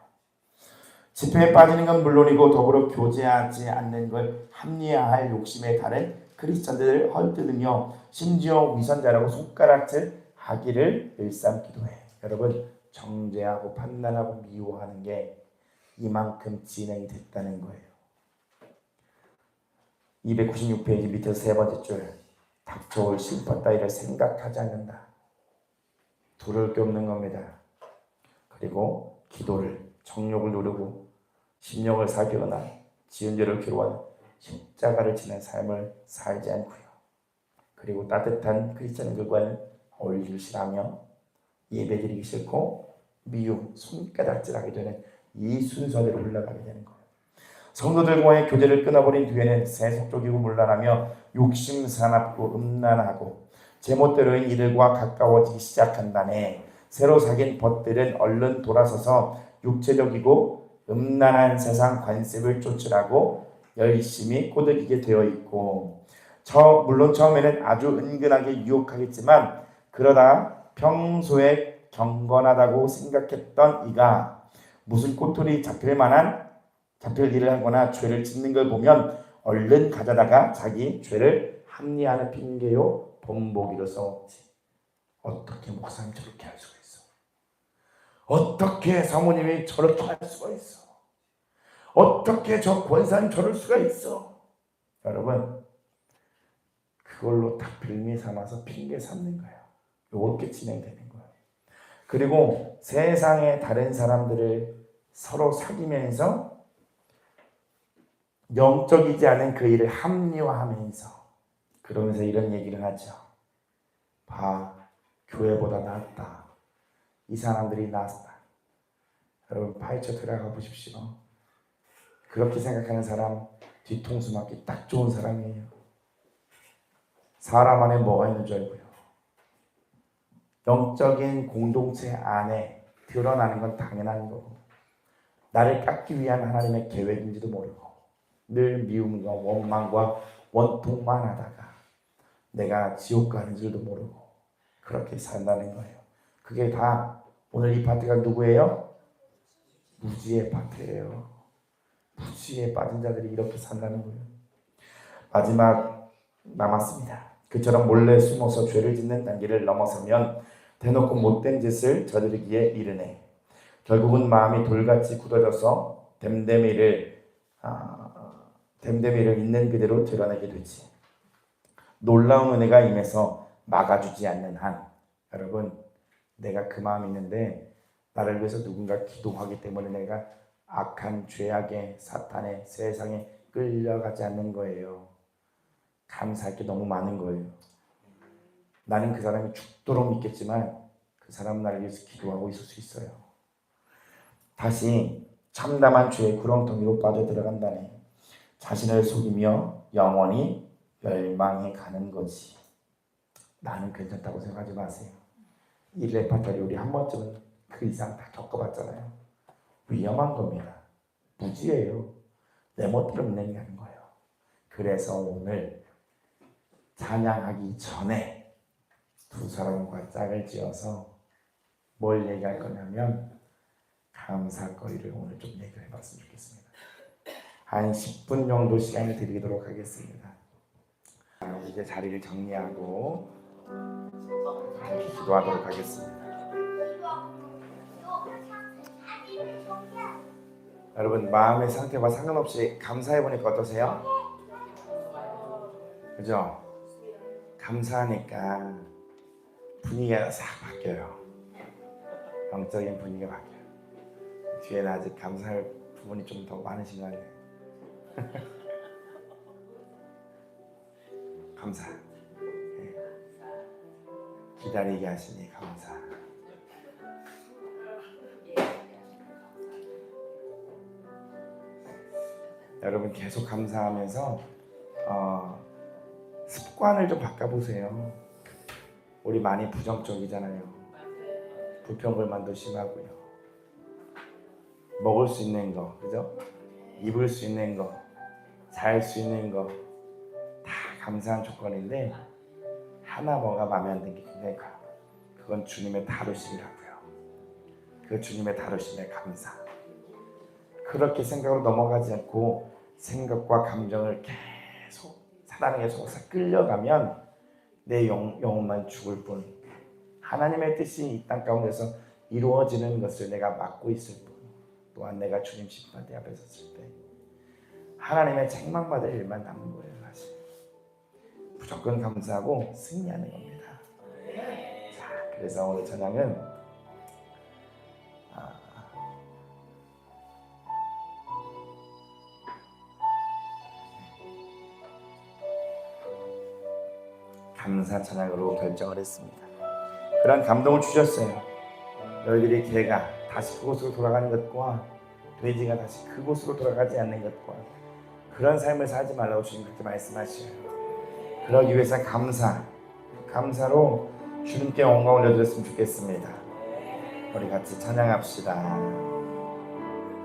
집회에 빠지는 건 물론이고 더불어 교제하지 않는 걸 합리화할 욕심에 다른 크리스천들을 헐뜯으며 심지어 위선자라고 손가락질 하기를 일삼기도 해. 여러분, 정죄하고 판단하고 미워하는 게 이만큼 진행이 됐다는 거예요. 296페이지 밑에 세 번째 줄, 닥쳐올 심판 따위를 생각하지 않는다. 두려울 게 없는 겁니다. 그리고 기도를, 정욕을 누르고 심령을 살피거나 지은 죄를 괴로워하는 십자가를 지는 삶을 살지 않고요. 그리고 따뜻한 크리스천들과는 어울리기 싫으며 예배드리기 싫고 미움, 손가락질하게 되는 이 순서대로 흘러가게 되는 거예요. 성도들과의 교제를 끊어버린 뒤에는 세속적이고 문란하며 욕심 사납고 음란하고 제멋대로인 이들과 가까워지기 시작한다네. 새로 사귄 벗들은 얼른 돌아서서 육체적이고 음란한 세상 관습을 쫓으라고 열심히 꼬드기게 되어 있고, 물론 처음에는 아주 은근하게 유혹하겠지만 그러다 평소에 경건하다고 생각했던 이가 무슨 꼬투리 잡힐 일을 하거나 죄를 짓는 걸 보면 얼른 가져다가 자기 죄를 합리화하는 핑계요 본보기로 써먹지. 어떻게 목사님 저렇게 할 수가 있어? 어떻게 사모님이 저렇게 할 수가 있어? 어떻게 저 권사님 저럴 수가 있어? 여러분, 그걸로 다 빌미 삼아서 핑계 삼는 거예요. 이렇게 진행되는 거예요. 그리고 세상의 다른 사람들을 서로 사귀면서 영적이지 않은 그 일을 합리화하면서 그러면서 이런 얘기를 하죠. 봐, 교회보다 낫다. 이 사람들이 낫다. 여러분, 파헤쳐 들어가 보십시오. 그렇게 생각하는 사람 뒤통수 맞기 딱 좋은 사람이에요. 사람 안에 뭐가 있는 줄 알고요. 영적인 공동체 안에 드러나는 건 당연한 거고 나를 깎기 위한 하나님의 계획인지도 모르고 늘 미움과 원망과 원통만 하다가 내가 지옥 가는 줄도 모르고 그렇게 산다는 거예요. 그게 다 오늘 이 파트가 누구예요? 무지의 파트예요. 무지에 빠진 자들이 이렇게 산다는 거예요. 마지막 남았습니다. 그처럼 몰래 숨어서 죄를 짓는 단계를 넘어서면 대놓고 못된 짓을 저지르기에 이르네. 결국은 마음이 돌같이 굳어져서 댐데미를 있는 그대로 드러내게 되지. 놀라운 은혜가 임해서 막아주지 않는 한, 여러분, 내가 그 마음이 있는데 나를 위해서 누군가 기도하기 때문에 내가 악한 죄악의 사탄의 세상에 끌려가지 않는 거예요. 감사할 게 너무 많은 거예요. 나는 그 사람이 죽도록 믿겠지만 그 사람은 나를 위해서 기도하고 있을 수 있어요. 다시 참담한 죄의 구렁텅이로 빠져들어간다네. 자신을 속이며 영원히 멸망해 가는 거지. 나는 괜찮다고 생각하지 마세요. 이 레파토리 우리 한 번쯤은 그 이상 다 겪어봤잖아요. 위험한 겁니다. 무지예요. 내 멋대로 운행하는 거예요. 그래서 오늘 찬양하기 전에 두 사람과 짝을 지어서 뭘 얘기할 거냐면 감사거리를 오늘 좀 얘기를 해봤으면 좋겠습니다. 한 10분 정도 시간을 드리도록 하겠습니다. 이제 자리를 정리하고 기도하도록 하겠습니다. 여러분, 마음의 상태와 상관없이 감사해보니까 어떠세요? 그죠? 감사하니까 분위기가 싹 바뀌어요. 영적인 분위기가 바뀌어요. 뒤에는 아직 감사할 부분이 좀 더 많으신 것 같네요. 감사. 네. 기다리게 하시니 감사. 여러분 계속 감사하면서 습관을 좀 바꿔보세요. 우리 많이 부정적이잖아요. 불평불만도 심하고요. 먹을 수 있는 거, 그죠? 입을 수 있는 거, 잘 수 있는 거 다 감사한 조건인데 하나 뭐가 마음에 안 드는 게 굉장히 커요. 그건 주님의 다루심이라고요. 그 주님의 다루심에 감사. 그렇게 생각으로 넘어가지 않고 생각과 감정을 계속 사단에게 속삭 끌려가면 내 영혼만 죽을 뿐 하나님의 뜻이 이 땅 가운데서 이루어지는 것을 내가 막고 있을 뿐 또한 내가 주님 심판대 앞에 섰을 때 하나님의 책망받을 일만 남은 거예요. 사실 무조건 감사하고 승리하는 겁니다. 자, 그래서 오늘 찬양은 감사 찬양으로 결정을 했습니다. 그런 감동을 주셨어요. 너희들이 개가 다시 그곳으로 돌아가는 것과 돼지가 다시 그곳으로 돌아가지 않는 것과 그런 삶을 살지 말라고 주님 그렇게 말씀하셔요. 그러기 위해서 감사로 주님께 영광을 올려드렸으면 좋겠습니다. 우리 같이 찬양합시다.